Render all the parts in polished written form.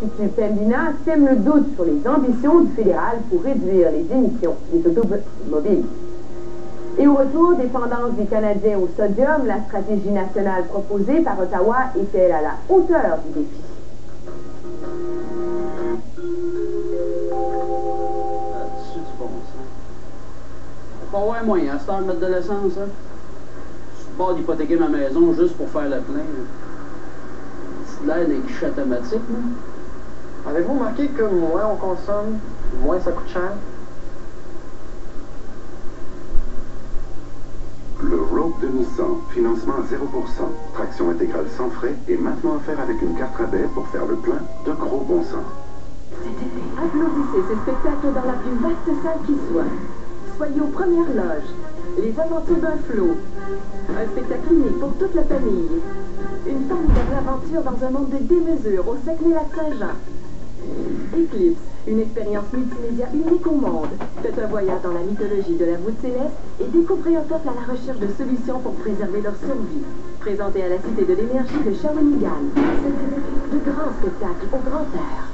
l'Institut Pembina sème le doute sur les ambitions du fédéral pour réduire les émissions des automobiles. Et au retour, dépendance des Canadiens au sodium, la stratégie nationale proposée par Ottawa est-elle à la hauteur du défi? C'est du bon sens. Faut pas avoir moyen à ce temps de mettre de l'essence, hein? Je suis pas d'hypothéquer ma maison juste pour faire le plein. C'est de l'air des guichets automatiques, là. Avez-vous remarqué que moins on consomme, moins ça coûte cher? Le Rogue de Nissan, financement à 0%, traction intégrale sans frais et maintenant offert avec une carte rabais pour faire le plein de gros bon sens. Applaudissez ce spectacle dans la plus vaste salle qui soit. Soyez aux premières loges. Les aventures d'un flot. Un spectacle unique pour toute la famille. Une formidable aventure dans un monde de démesure au Saguenay-Lac-Saint-Jean. Eclipse, une expérience multimédia unique au monde. Faites un voyage dans la mythologie de la voûte céleste et découvrez un peuple à la recherche de solutions pour préserver leur survie. Présenté à la Cité de l'énergie de Shawinigan. De grands spectacles au grand air.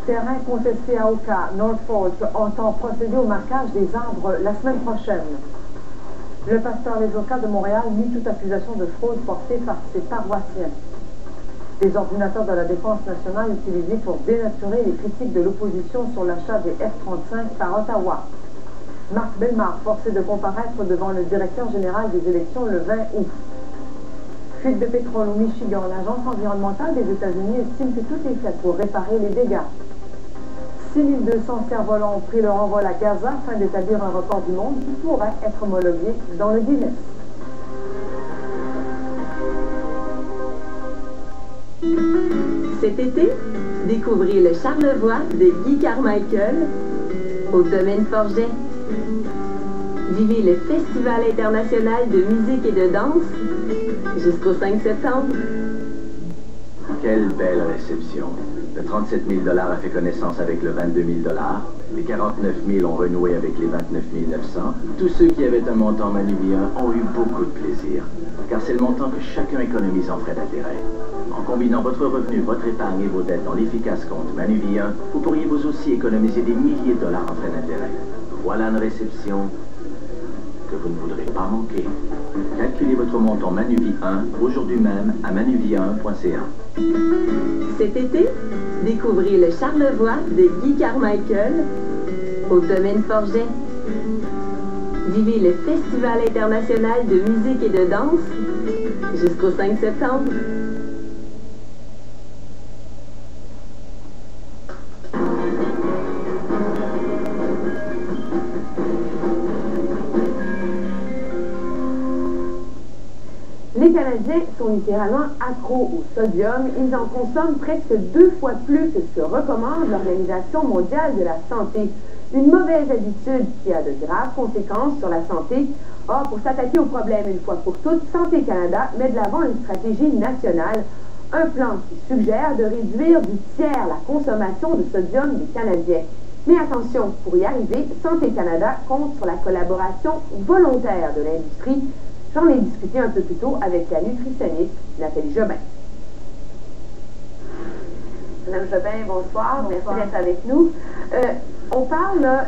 Terrain contesté à Oka, Norfolk entend procéder au marquage des arbres la semaine prochaine. Le pasteur Les Oka de Montréal nie toute accusation de fraude portée par ses paroissiens. Les ordinateurs de la Défense nationale utilisés pour dénaturer les critiques de l'opposition sur l'achat des F-35 par Ottawa. Marc Bellemare forcé de comparaître devant le directeur général des élections le 20 août. Fuite de pétrole au Michigan, l'Agence environnementale des États-Unis estime que tout est fait pour réparer les dégâts. 6200 cerfs-volants ont pris leur envol à Gaza afin d'établir un record du monde qui pourrait être homologué dans le Guinness. Cet été, découvrez le Charlevoix de Guy Carmichael au Domaine Forget. Vivez le Festival international de musique et de danse jusqu'au 5 septembre. Quelle belle réception. Le 37 000 $ a fait connaissance avec le 22 000 $. Les 49 000 ont renoué avec les 29 900. Tous ceux qui avaient un montant manuvien ont eu beaucoup de plaisir, car c'est le montant que chacun économise en frais d'intérêt. En combinant votre revenu, votre épargne et vos dettes dans l'efficace compte Manuvien, vous pourriez vous aussi économiser des milliers de dollars en frais d'intérêt. Voilà une réception que vous ne voudrez pas manquer. Calculez votre montant Manuvie 1 aujourd'hui même à manuvie1.ca. Cet été, découvrez le Charlevoix de Guy Carmichael au Domaine Forget. Vivez le Festival international de musique et de danse jusqu'au 5 septembre. Les Canadiens sont littéralement accros au sodium. Ils en consomment presque 2 fois plus que ce que recommande l'Organisation mondiale de la santé. Une mauvaise habitude qui a de graves conséquences sur la santé. Or, pour s'attaquer au problème une fois pour toutes, Santé Canada met de l'avant une stratégie nationale. Un plan qui suggère de réduire du tiers la consommation de sodium des Canadiens. Mais attention, pour y arriver, Santé Canada compte sur la collaboration volontaire de l'industrie. J'en ai discuté un peu plus tôt avec la nutritionniste Nathalie Jobin. Madame Jobin, bonsoir. Merci d'être avec nous. On parle, là,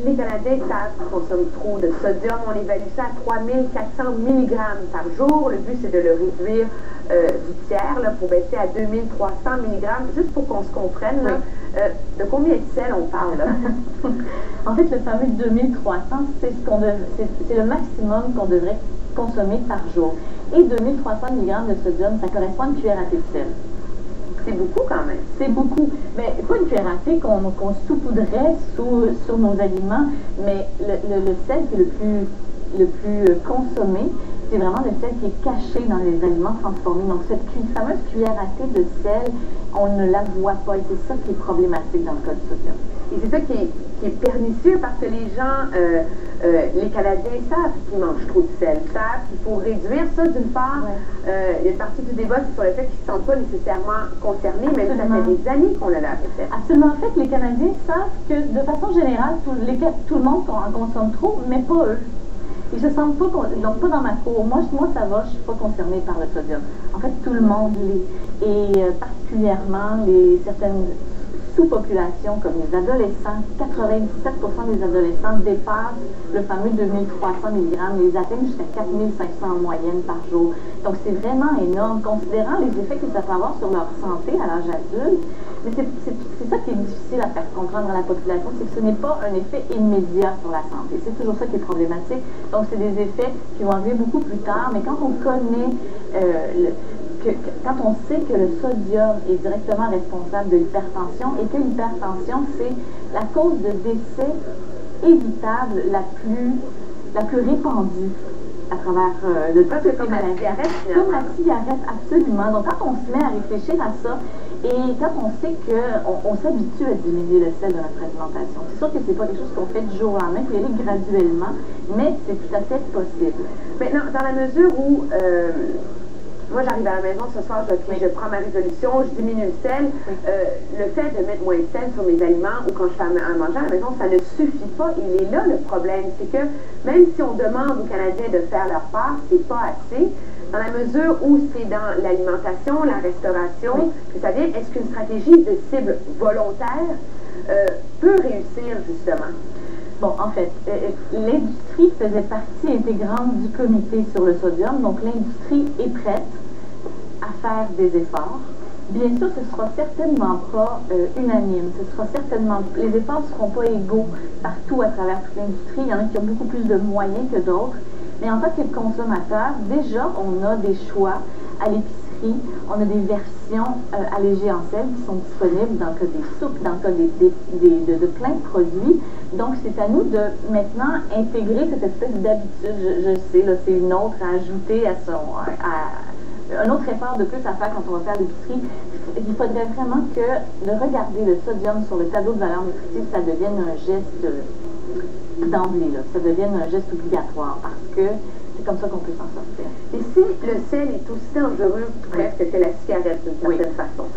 les Canadiens savent qu'ils consomment trop de sodium. On évalue ça à 3400 mg par jour. Le but, c'est de le réduire du tiers là, pour baisser à 2300 mg. Juste pour qu'on se comprenne, là, de combien de sel on parle? Là? En fait, le fameux 2300, c'est le maximum qu'on devrait consommer par jour. Et 2300 mg de sodium, ça correspond à une cuillère à thé de sel. C'est beaucoup quand même. C'est beaucoup. Mais pas une cuillère à thé qu'on saupoudrait sur nos aliments, mais le sel qui est le plus consommé, c'est vraiment le sel qui est caché dans les aliments transformés. Donc cette fameuse cuillère à thé de sel, on ne la voit pas et c'est ça qui est problématique dans le cas du sodium. Et c'est ça qui est pernicieux parce que les gens, les Canadiens savent qu'ils mangent trop de sel, savent qu'il faut réduire ça d'une part. Il y a une partie du débat sur le fait qu'ils ne sont pas nécessairement concernés, même si ça fait des années qu'on a la recette. Absolument. En fait, les Canadiens savent que de façon générale, tout le monde en consomme trop, mais pas eux. Ils se sentent pas, donc pas dans ma cour. Moi ça va, je suis pas concernée par le sodium. En fait, tout le monde l'est. Et particulièrement certaines sous-populations comme les adolescents, 97% des adolescents dépassent le fameux 2300 mg, les atteignent jusqu'à 4500 en moyenne par jour. Donc c'est vraiment énorme, considérant les effets que ça peut avoir sur leur santé à l'âge adulte. Mais c'est ça qui est difficile à faire comprendre à la population, c'est que ce n'est pas un effet immédiat sur la santé. C'est toujours ça qui est problématique. Donc c'est des effets qui vont arriver beaucoup plus tard, mais quand on connaît quand on sait que le sodium est directement responsable de l'hypertension et que l'hypertension, c'est la cause de décès évitable la plus répandue à travers le toutes les maladies. Comme la cigarette, absolument. Donc quand on se met à réfléchir à ça et quand on sait qu'on s'habitue à diminuer le sel de notre alimentation, c'est sûr que c'est pas quelque chose qu'on fait du jour au lendemain, il faut y aller graduellement, mais c'est tout à fait possible. Maintenant, dans la mesure où moi, j'arrive à la maison ce soir, je prends ma résolution, je diminue le sel. Le fait de mettre moins de sel sur mes aliments ou quand je fais à manger à la maison, ça ne suffit pas. Il est là le problème. C'est que même si on demande aux Canadiens de faire leur part, c'est pas assez. Dans la mesure où c'est dans l'alimentation, la restauration, c'est-à-dire, est-ce qu'une stratégie de cible volontaire peut réussir, justement? Bon, en fait, l'industrie faisait partie intégrante du comité sur le sodium, donc l'industrie est prête à faire des efforts. Bien sûr, ce ne sera certainement pas unanime, les efforts ne seront pas égaux partout à travers toute l'industrie, il y en a qui ont beaucoup plus de moyens que d'autres, mais en tant que consommateur, déjà, on a des choix à l'épicerie, on a des versions allégées en sel qui sont disponibles dans le cas des soupes, dans le cas de plein de produits. Donc, c'est à nous de maintenant intégrer cette espèce d'habitude. Je sais, là, c'est une autre à ajouter un autre effort de plus à faire quand on va faire l'épicerie. Il faudrait vraiment que de regarder le sodium sur le tableau de valeur nutritive, ça devienne un geste d'emblée, ça devienne un geste obligatoire parce que c'est comme ça qu'on peut s'en sortir. Et si le sel est aussi dangereux presque que la cigarette d'une certaine façon,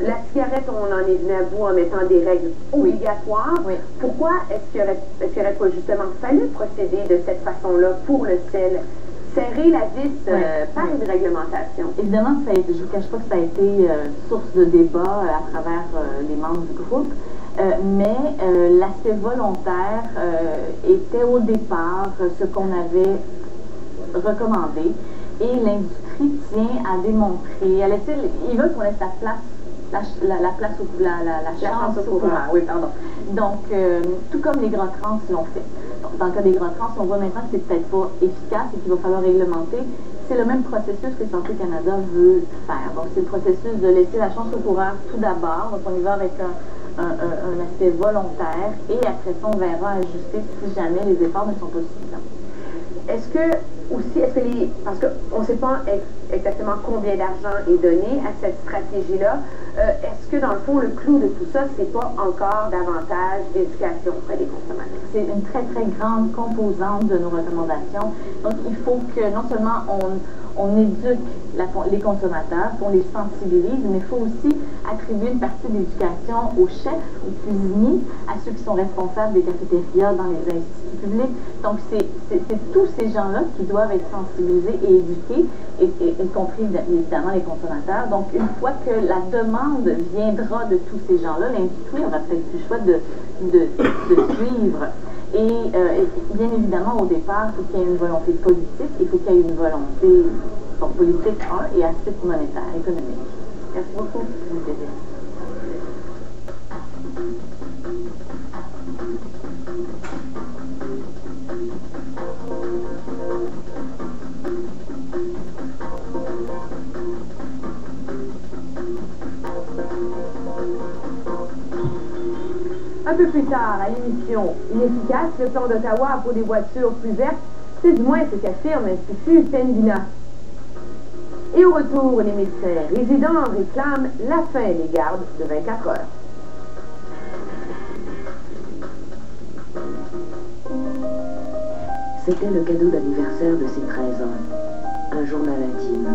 la cigarette, on en est venu à bout en mettant des règles obligatoires. Pourquoi est-ce qu'il n'y aurait pas justement fallu procéder de cette façon-là pour le sel? Serrer la vis par une réglementation. Évidemment, je ne vous cache pas que ça a été source de débat à travers les membres du groupe, mais l'aspect volontaire était au départ ce qu'on avait recommandé et l'industrie tient à démontrer, ils veulent qu'on laisse la place la chance au courant. Oui, pardon. Donc, tout comme les gras trans l'ont fait. Donc, dans le cas des gras trans, on voit maintenant que c'est peut-être pas efficace et qu'il va falloir réglementer. C'est le même processus que Santé Canada veut faire. Donc, c'est le processus de laisser la chance au courant tout d'abord. Donc, on y va avec un aspect volontaire et après ça, on verra ajuster si jamais les efforts ne sont pas suffisants. Est-ce que parce qu'on ne sait pas exactement combien d'argent est donné à cette stratégie-là, est-ce que dans le fond, le clou de tout ça, c'est pas encore davantage d'éducation auprès des consommateurs? C'est une très, très grande composante de nos recommandations. Donc, il faut que non seulement on éduque les consommateurs, qu'on les sensibilise, mais il faut aussi attribuer une partie de l'éducation aux chefs, aux cuisiniers, à ceux qui sont responsables des cafétérias dans les instituts publics. Donc, c'est tous ces gens-là qui doivent être sensibilisés et éduqués, y compris évidemment les consommateurs. Donc, une fois que la demande viendra de tous ces gens-là, l'industrie aura peut-être plus le choix de suivre. Et bien évidemment, au départ, il faut qu'il y ait une volonté politique, il faut qu'il y ait une volonté politique, et aspect monétaire, économique. Merci beaucoup. Un peu plus tard, à l'émission Inefficace, le plan d'Ottawa pour des voitures plus vertes, c'est du moins ce qu'affirme l'Institut Pembina. Et au retour, les médecins résidents réclament la fin des gardes de 24 heures. C'était le cadeau d'anniversaire de ses 13 ans. Un journal intime.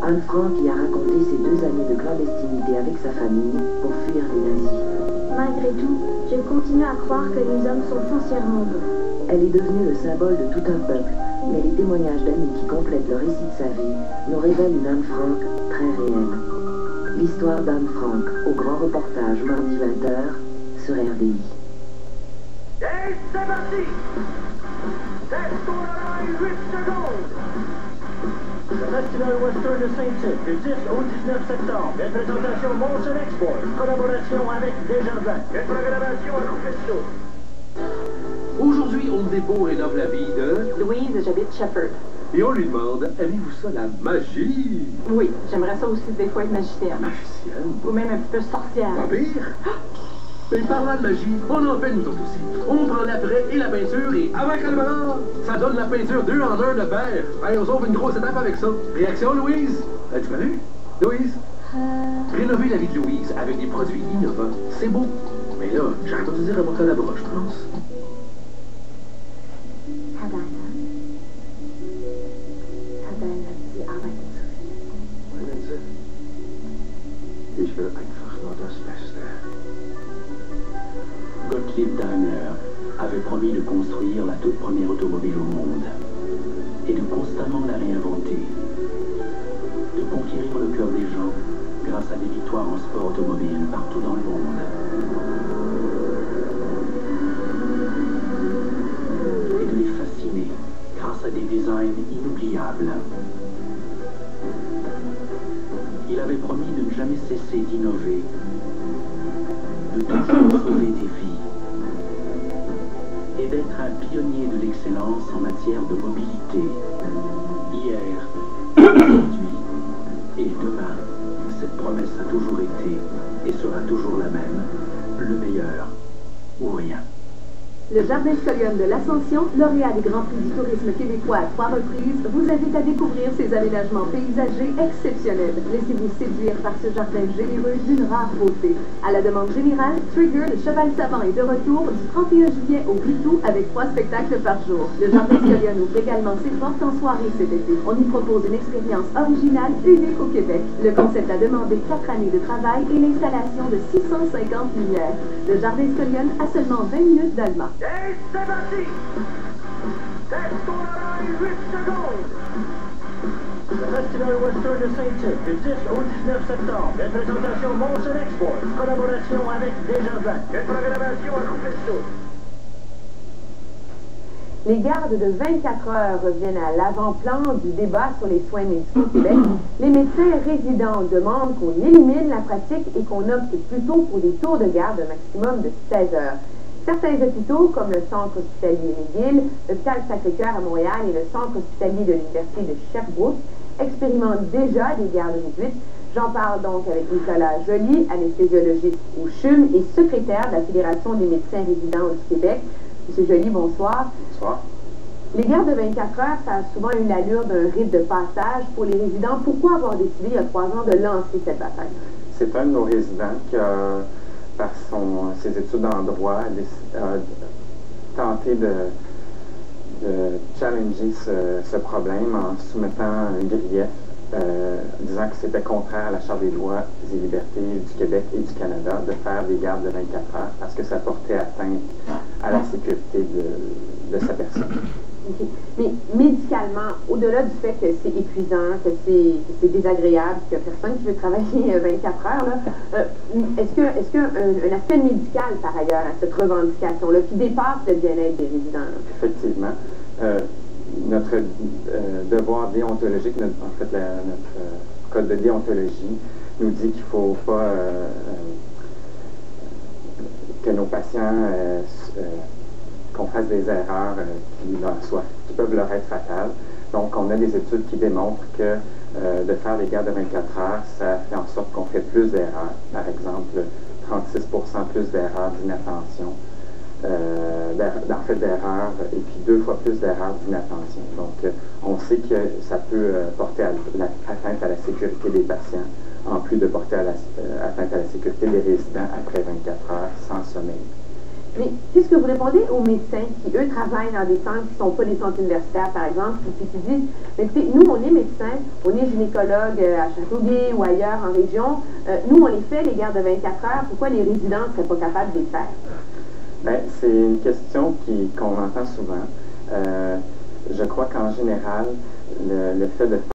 Anne Frank y a raconté ses 2 années de clandestinité avec sa famille pour fuir les nazis. Malgré tout, je continue à croire que les hommes sont foncièrement bons. Elle est devenue le symbole de tout un peuple, mais les témoignages d'amis qui complètent le récit de sa vie nous révèlent une Anne Frank très réelle. L'histoire d'Anne Frank, au grand reportage mardi 20h sur RDI. Et c'est parti! Tête ton oreille, 8 secondes! Le Festival Western de Saint-Tite, du 10 au 19 septembre. Une présentation Monson Export, collaboration avec Desjardins. Une programmation à couper de soupe. Aujourd'hui, Home Depot rénove la vie de... Louise, j'habite Shepherd. Et on lui demande, avez-vous ça la magie? Oui, j'aimerais ça aussi des fois être magicienne. Magicienne? Ou même un petit peu sorcière. Vampire? Mais parlant de magie, on en fait nous autres aussi. On prend l'après et la peinture et avec le moment, ça donne la peinture 2 en 1 de paire. Allez, on sauve une grosse étape avec ça. Réaction, Louise? As-tu connu? Louise? Rénover la vie de Louise avec des produits innovants, c'est beau. Mais là, j'ai entendu dire à mon la broche, je pense. Ich will einfach nur das Beste. Gottlieb Daimler avait promis de construire la toute première automobile au monde et de constamment la réinventer, de conquérir le cœur des gens grâce à des victoires en sport automobile partout dans le monde. Et de les fasciner grâce à des designs inoubliables. Il avait promis de ne jamais cesser d'innover, de toujours sauver des vies et d'être un pionnier de l'excellence en matière de mobilité. Hier, aujourd'hui et demain, cette promesse a toujours été et sera toujours la même, le meilleur ou rien. Le Jardin Scolione de l'Ascension, lauréat des Grands Prix du tourisme québécois à 3 reprises, vous invite à découvrir ces aménagements paysagers exceptionnels. Laissez-vous séduire par ce jardin généreux d'une rare beauté. À la demande générale, Trigger, le cheval savant, est de retour du 31 juillet au 8 août avec 3 spectacles par jour. Le Jardin Scolione ouvre également ses portes en soirée cet été. On y propose une expérience originale unique au Québec. Le concept a demandé 4 années de travail et l'installation de 650 lumières. Le Jardin Scolione a seulement 20 minutes d'Alma. Et c'est parti! Tête ton oreille, 8 secondes! Le Festival Western de Saint-Tite, du 10 au 19 septembre. Une présentation Monson Export, collaboration avec Desjardins. Une programmation à couper de soupe. Les gardes de 24 heures reviennent à l'avant-plan du débat sur les soins médicaux au Québec. Les médecins résidents demandent qu'on élimine la pratique et qu'on opte plutôt pour des tours de garde d'un maximum de 16 heures. Certains hôpitaux, comme le Centre hospitalier McGill, l'hôpital Sacré-Cœur à Montréal et le Centre hospitalier de l'Université de Sherbrooke, expérimentent déjà des gardes réduites. J'en parle donc avec Nicolas Joly, anesthésio-logiste au CHUM et secrétaire de la Fédération des médecins résidents du Québec. Monsieur Joly, bonsoir. Bonsoir. Les gardes de 24 heures, ça a souvent eu l'allure d'un rite de passage pour les résidents. Pourquoi avoir décidé il y a 3 ans de lancer cette bataille? C'est un de nos résidents qui a, par ses études en droit, a tenté de challenger ce problème en soumettant un grief, disant que c'était contraire à la Charte des droits et libertés du Québec et du Canada de faire des gardes de 24 heures parce que ça portait atteinte à la sécurité de sa personne. Okay. Mais médicalement, au-delà du fait que c'est épuisant, que c'est désagréable, qu'il n'y a personne qui veut travailler 24 heures, est-ce qu'il y a un aspect médical par ailleurs à cette revendication-là qui dépasse le bien-être des résidents? Là? Effectivement. Notre devoir déontologique, notre code de déontologie nous dit qu'il ne faut pas que nos patients qu'on fasse des erreurs qui peuvent leur être fatales. Donc, on a des études qui démontrent que de faire des gardes de 24 heures, ça fait en sorte qu'on fait plus d'erreurs. Par exemple, 36% plus d'erreurs d'inattention, d'erreurs, et puis 2 fois plus d'erreurs d'inattention. Donc, on sait que ça peut porter atteinte à la sécurité des patients, en plus de porter atteinte à la sécurité des résidents après 24 heures sans sommeil. Mais qu'est-ce que vous répondez aux médecins qui, eux, travaillent dans des centres qui ne sont pas des centres universitaires, par exemple, et qui disent, écoutez, nous, on est médecins, on est gynécologue à Châteauguay ou ailleurs en région, nous, on les fait, les gardes de 24 heures, pourquoi les résidents ne seraient pas capables de les faire? Bien, c'est une question qu'on entend souvent. Je crois qu'en général, le fait de